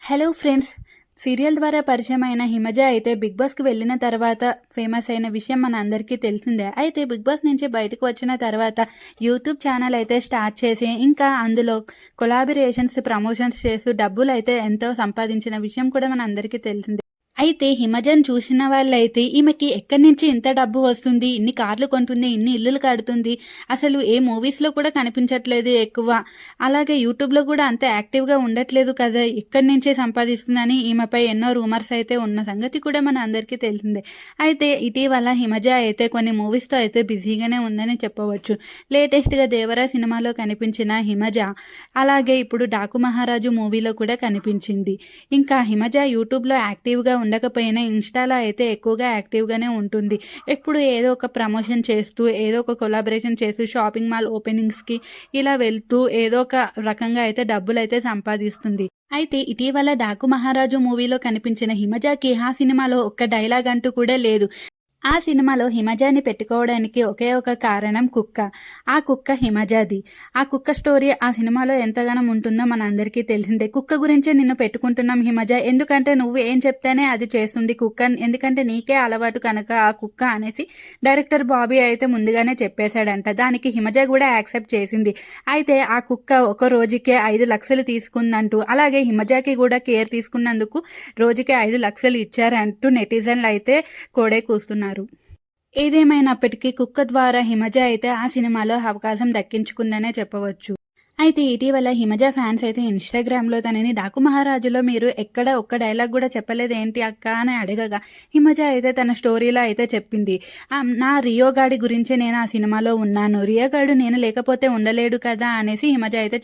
Hello friends. Serial ద్వారా పరిచయమైన హిమజ అయితే బిగ్ బాస్కి వెళ్ళిన తర్వాత ఫేమస్ అయిన విషయం మన అందరికీ తెలిసిందే. అయితే బిగ్ బాస్ నుంచి బయటకు వచ్చిన తర్వాత యూట్యూబ్ ఛానల్ అయితే స్టార్ట్ చేసి ఇంకా అందులో కొలాబరేషన్స్ ప్రమోషన్స్ చేస్తూ డబ్బులు అయితే ఎంతో సంపాదించిన విషయం కూడా మన అందరికీ తెలిసిందే. అయితే హిమజను చూసిన వాళ్ళైతే ఈమెకి ఎక్కడి నుంచి ఇంత డబ్బు వస్తుంది, ఇన్ని కార్లు కొంటుంది, ఇన్ని ఇల్లులు కడుతుంది, అసలు ఏ మూవీస్లో కూడా కనిపించట్లేదు ఎక్కువ, అలాగే యూట్యూబ్లో కూడా అంత యాక్టివ్గా ఉండట్లేదు కదా, ఎక్కడి నుంచే సంపాదిస్తుందని ఈమెపై ఎన్నో రూమర్స్ అయితే ఉన్న సంగతి కూడా మన అందరికీ తెలిసిందే. అయితే ఇటీవల హిమజ అయితే కొన్ని మూవీస్తో అయితే బిజీగానే ఉందని చెప్పవచ్చు. లేటెస్ట్గా దేవరా సినిమాలో కనిపించిన హిమజ అలాగే ఇప్పుడు డాకు మహారాజు మూవీలో కూడా కనిపించింది. ఇంకా హిమజ యూట్యూబ్లో యాక్టివ్గా ఉండకపోయినా ఇన్స్టాలో అయితే ఎక్కువగా యాక్టివ్గానే ఉంటుంది. ఎప్పుడు ఏదో ఒక ప్రమోషన్ చేస్తూ, ఏదో ఒక కొలాబరేషన్ చేస్తూ, షాపింగ్ మాల్ ఓపెనింగ్స్కి ఇలా వెళ్తూ ఏదో ఒక రకంగా అయితే డబ్బులు అయితే సంపాదిస్తుంది. అయితే ఇటీవల డాకు మహారాజు మూవీలో కనిపించిన హిమజాకి ఆ సినిమాలో ఒక్క డైలాగ్ అంటూ కూడా లేదు. ఆ సినిమాలో హిమజాని పెట్టుకోవడానికి ఒకే ఒక కారణం కుక్క. ఆ కుక్క హిమజాది. ఆ కుక్క స్టోరీ ఆ సినిమాలో ఎంతగానో ఉంటుందో మన అందరికీ తెలిసిందే. కుక్క గురించే నిన్ను పెట్టుకుంటున్నాం హిమజ, ఎందుకంటే నువ్వు ఏం చెప్తేనే అది చేస్తుంది కుక్క, ఎందుకంటే నీకే అలవాటు కనుక ఆ కుక్క అనేసి డైరెక్టర్ బాబీ అయితే ముందుగానే చెప్పేశాడంట. దానికి హిమజ కూడా యాక్సెప్ట్ చేసింది. అయితే ఆ కుక్క ఒక రోజుకే 5 లక్షలు తీసుకుందంటూ, అలాగే హిమజాకి కూడా కేర్ తీసుకున్నందుకు రోజుకే 5 లక్షలు ఇచ్చారంటూ నెటిజన్లు అయితే కోడే కూస్తున్నారు. ఏదేమైనప్పటికీ కుక్క ద్వారా హిమజ అయితే ఆ సినిమాలో అవకాశం దక్కించుకుందనే చెప్పవచ్చు. అయితే ఇటీవల హిమజ ఫ్యాన్స్ అయితే ఇన్స్టాగ్రామ్లో తనని డాకు మహారాజులో మీరు ఎక్కడ ఒక్క డైలాగ్ కూడా చెప్పలేదు ఏంటి అక్క అని అడగగా హిమజ అయితే తన స్టోరీలో అయితే చెప్పింది, నా రియోగాడి గురించే నేను ఆ సినిమాలో ఉన్నాను, రియోగాడు నేను లేకపోతే ఉండలేడు కదా అనేసి హిమజ అయితే